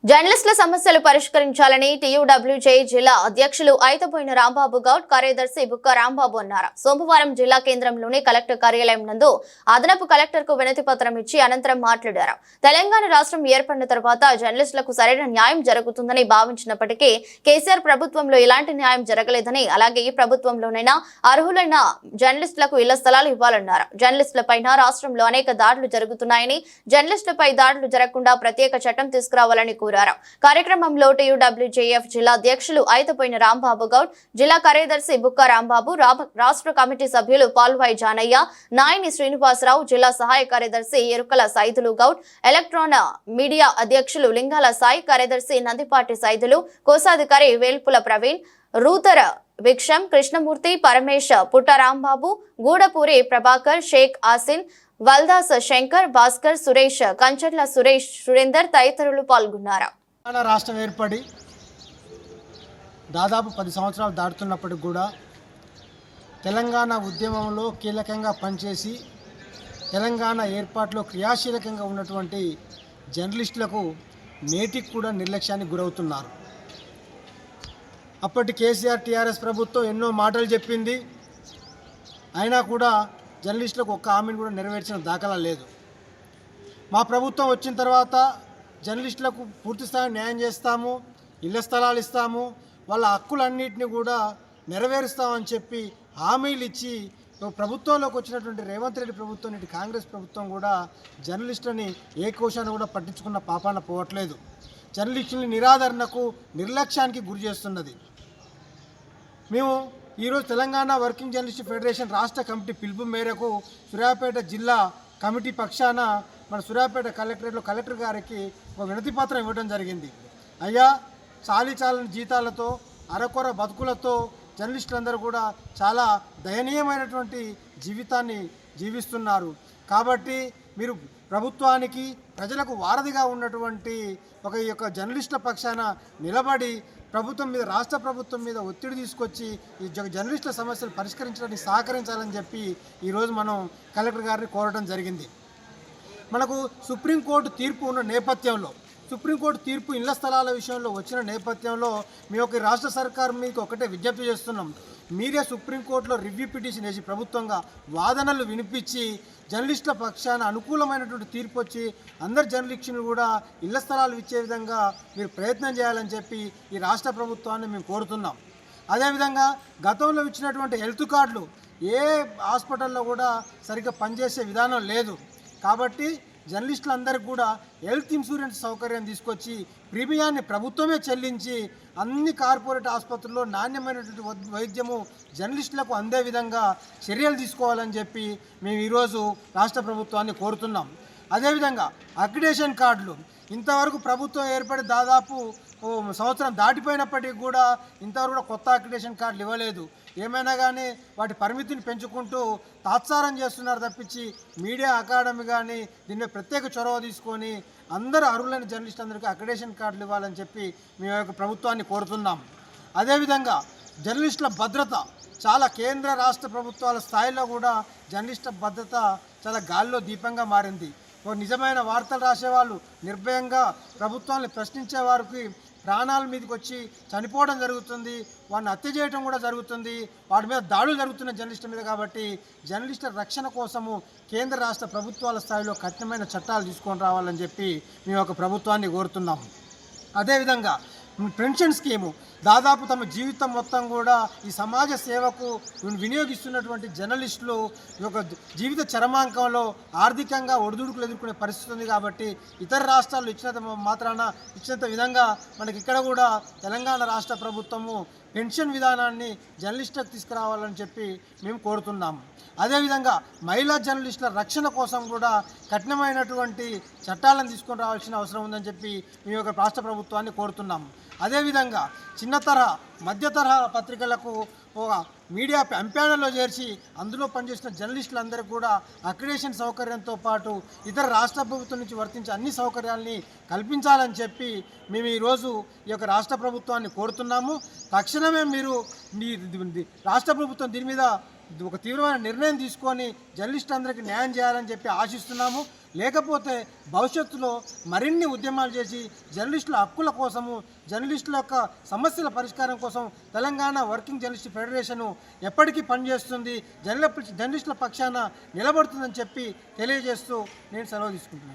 జర్నలిస్టుల సమస్యలు పరిష్కరించాలని టీయూడబ్ల్యూజే జిల్లా అధ్యక్షులు ఐతబోయిన రాంబాబు గౌడ్, కార్యదర్శి బుక్క రాంబాబు అన్నారు. సోమవారం జిల్లా కేంద్రంలోని కలెక్టర్ కార్యాలయం నందు అదనపు కలెక్టర్కు వినతి పత్రం ఇచ్చి అనంతరం మాట్లాడారు. తెలంగాణ రాష్ట్రం ఏర్పడిన తర్వాత జర్నలిస్టులకు సరైన న్యాయం జరుగుతుందని భావించినప్పటికీ కేసీఆర్ ప్రభుత్వంలో ఎలాంటి న్యాయం జరగలేదని, అలాగే ఈ ప్రభుత్వంలోనైనా అర్హులైన జర్నలిస్టులకు ఇళ్ల స్థలాలు ఇవ్వాలన్నారు. జర్నలిస్టులపై రాష్ట్రంలో అనేక దాడులు జరుగుతున్నాయని, జర్నలిస్టులపై దాడులు జరగకుండా ప్రత్యేక చట్టం తీసుకురావాలని కోరారు. కార్యక్రమంలో టీయూడబ్ల్యూజేఎఫ్ జిల్లా అధ్యక్షులు ఐతబోయిన రాంబాబు గౌడ్, జిల్లా కార్యదర్శి బుక్క రాంబాబు, రాష్ట్ర కమిటీ సభ్యులు పాల్వాయి జానయ్య, నాయని శ్రీనివాసరావు, జిల్లా సహాయ కార్యదర్శి ఎరుకల సైదులు గౌడ్, ఎలక్ట్రాన్ మీడియా అధ్యక్షులు లింగాల సాయి, కార్యదర్శి నందిపాటి సైదులు, కోశాధికారి వేల్పుల ప్రవీణ్, రూతర భిక్షం, కృష్ణమూర్తి, పరమేశ్, పుట్ట రాంబాబు, గూడపూరి ప్రభాకర్, షేక్ ఆసిన్, వల్దాస్ శంకర్, భాస్కర్, సురేష్, కంచర్ల సురేష్, సురేందర్ తదితరులు పాల్గొన్నారు. రాష్ట్రం ఏర్పడి దాదాపు 10 సంవత్సరాలు దాటుతున్నప్పటికి కూడా తెలంగాణ ఉద్యమంలో కీలకంగా పనిచేసి తెలంగాణ ఏర్పాటులో క్రియాశీలకంగా ఉన్నటువంటి జర్నలిస్టులకు నేటికి కూడా నిర్లక్ష్యానికి గురవుతున్నారు. అప్పటి కేసీఆర్ టీఆర్ఎస్ ప్రభుత్వం ఎన్నో మాటలు చెప్పింది, అయినా కూడా జర్నలిస్టులకు ఒక్క హామీని కూడా నెరవేర్చిన దాఖలా లేదు. మా ప్రభుత్వం వచ్చిన తర్వాత జర్నలిస్టులకు పూర్తిస్థాయి న్యాయం చేస్తాము, ఇళ్ల స్థలాలు ఇస్తాము, వాళ్ళ హక్కులన్నింటినీ కూడా నెరవేరుస్తామని చెప్పి హామీలు ఇచ్చి ప్రభుత్వంలోకి వచ్చినటువంటి రేవంత్ రెడ్డి ప్రభుత్వం, ఇటు కాంగ్రెస్ ప్రభుత్వం కూడా జర్నలిస్టులని ఏ కోశాన్ని కూడా పట్టించుకున్న పాపాన పోవట్లేదు. జర్నలిస్టులని నిరాదరణకు, నిర్లక్ష్యానికి గురి చేస్తున్నది. మేము ఈరోజు తెలంగాణ వర్కింగ్ జర్నలిస్ట్ ఫెడరేషన్ రాష్ట్ర కమిటీ పిలుపు మేరకు సూర్యాపేట జిల్లా కమిటీ పక్షాన మన సూర్యాపేట కలెక్టరేట్లో కలెక్టర్ గారికి ఒక వినతి పత్రం ఇవ్వడం జరిగింది. అయ్యా, చాలీచాలని జీతాలతో, అరకొర బతుకులతో జర్నలిస్టులందరూ కూడా చాలా దయనీయమైనటువంటి జీవితాన్ని జీవిస్తున్నారు. కాబట్టి మీరు ప్రభుత్వానికి, ప్రజలకు వారధిగా ఉన్నటువంటి ఈ యొక్క జర్నలిస్టుల పక్షాన నిలబడి ప్రభుత్వం మీద, రాష్ట్ర ప్రభుత్వం మీద ఒత్తిడి తీసుకొచ్చి ఈ జర్నలిస్టుల సమస్యలు పరిష్కరించడానికి సహకరించాలని చెప్పి ఈరోజు మనం కలెక్టర్ గారిని కోరడం జరిగింది. మనకు సుప్రీంకోర్టు తీర్పు ఉన్న నేపథ్యంలో, సుప్రీంకోర్టు తీర్పు ఇళ్ల స్థలాల విషయంలో వచ్చిన నేపథ్యంలో మేము ఒక రాష్ట్ర సర్కారు మీకు ఒకటే విజ్ఞప్తి చేస్తున్నాం. మీరే సుప్రీంకోర్టులో రివ్యూ పిటిషన్ వేసి ప్రభుత్వంగా వాదనలు వినిపించి జర్నలిస్టుల పక్షాన అనుకూలమైనటువంటి తీర్పు వచ్చి అందరు జర్నలిస్టులు కూడా ఇళ్ల స్థలాలు ఇచ్చే విధంగా మీరు ప్రయత్నం చేయాలని చెప్పి ఈ రాష్ట్ర ప్రభుత్వాన్ని మేము కోరుతున్నాం. అదేవిధంగా గతంలో ఇచ్చినటువంటి హెల్త్ కార్డులు ఏ హాస్పిటల్లో కూడా సరిగ్గా పనిచేసే విధానం లేదు. కాబట్టి జర్నలిస్టులందరికీ కూడా హెల్త్ ఇన్సూరెన్స్ సౌకర్యం తీసుకొచ్చి ప్రీమియాన్ని ప్రభుత్వమే చెల్లించి అన్ని కార్పొరేట్ ఆసుపత్రుల్లో నాణ్యమైనటువంటి వైద్యము జర్నలిస్టులకు అందే విధంగా చర్యలు తీసుకోవాలని చెప్పి మేము ఈరోజు రాష్ట్ర ప్రభుత్వాన్ని కోరుతున్నాం. అదేవిధంగా అక్రిడేషన్ కార్డులు ఇంతవరకు ప్రభుత్వం ఏర్పడి దాదాపు సంవత్సరం దాటిపోయినప్పటికీ కూడా ఇంతవరకు కూడా కొత్త అక్రిడేషన్ కార్డులు ఇవ్వలేదు. ఏమైనా కానీ వాటి పరిమితిని పెంచుకుంటూ తాత్సారం చేస్తున్నారు తప్పించి మీడియా అకాడమీ కానీ దీని మీద ప్రత్యేక చొరవ తీసుకొని అందరూ అర్హులైన జర్నలిస్టు అందరికీ అక్రిడేషన్ కార్డులు ఇవ్వాలని చెప్పి మేము యొక్క ప్రభుత్వాన్ని కోరుతున్నాం. అదేవిధంగా జర్నలిస్టుల భద్రత చాలా కేంద్ర రాష్ట్ర ప్రభుత్వాల స్థాయిలో కూడా జర్నలిస్టుల భద్రత చాలా గాలిలో దీపంగా మారింది. నిజమైన వార్తలు రాసేవాళ్ళు నిర్భయంగా ప్రభుత్వాన్ని ప్రశ్నించే వారికి ప్రాణాల మీదకి వచ్చి చనిపోవడం జరుగుతుంది, వాడిని హత్య చేయడం కూడా జరుగుతుంది, వాటి మీద దాడులు జరుగుతున్న జర్నలిస్టుల మీద. కాబట్టి జర్నలిస్టుల రక్షణ కోసము కేంద్ర రాష్ట్ర ప్రభుత్వాల స్థాయిలో కఠినమైన చట్టాలు తీసుకొని రావాలని చెప్పి మేము ఒక ప్రభుత్వాన్ని కోరుతున్నాము. అదేవిధంగా పెన్షన్ స్కీము దాదాపు తమ జీవితం మొత్తం కూడా ఈ సమాజ సేవకు వినియోగిస్తున్నటువంటి జర్నలిస్టులు ఈ యొక్క జీవిత చరమాంకంలో ఆర్థికంగా ఒడిదుడుకులు ఎదుర్కొనే పరిస్థితి ఉంది. కాబట్టి ఇతర రాష్ట్రాల్లో ఇచ్చినంత విధంగా మనకి ఇక్కడ కూడా తెలంగాణ రాష్ట్ర ప్రభుత్వము పెన్షన్ విధానాన్ని జర్నలిస్టులకు తీసుకురావాలని చెప్పి మేము కోరుతున్నాము. అదేవిధంగా మహిళా జర్నలిస్టుల రక్షణ కోసం కూడా కఠినమైనటువంటి చట్టాలను తీసుకొని రావాల్సిన అవసరం ఉందని చెప్పి మేము ఒక రాష్ట్ర ప్రభుత్వాన్ని కోరుతున్నాము. అదేవిధంగా చిన్న తరహా, మధ్య తరహా పత్రికలకు ఒక మీడియా ఎంపానల్లో చేర్చి అందులో పనిచేసిన జర్నలిస్టులందరికీ కూడా అక్రిడేషన్ సౌకర్యంతో పాటు ఇతర రాష్ట్ర ప్రభుత్వం నుంచి వర్తించే అన్ని సౌకర్యాలని కల్పించాలని చెప్పి మేము ఈరోజు ఈ యొక్క రాష్ట్ర ప్రభుత్వాన్ని కోరుతున్నాము. తక్షణమే మీరు రాష్ట్ర ప్రభుత్వం దీని మీద ఒక తీవ్రమైన నిర్ణయం తీసుకొని జర్నలిస్టులందరికీ న్యాయం చేయాలని చెప్పి ఆశిస్తున్నాము. లేకపోతే భవిష్యత్తులో మరిన్ని ఉద్యమాలు చేసి జర్నలిస్టుల హక్కుల కోసము, జర్నలిస్టుల యొక్క సమస్యల పరిష్కారం కోసం తెలంగాణ వర్కింగ్ జర్నలిస్ట్ ఫెడరేషను ఎప్పటికీ పనిచేస్తుంది, జర్నలిస్టుల పక్షాన నిలబడుతుందని చెప్పి తెలియజేస్తూ నేను సెలవు తీసుకుంటున్నాను.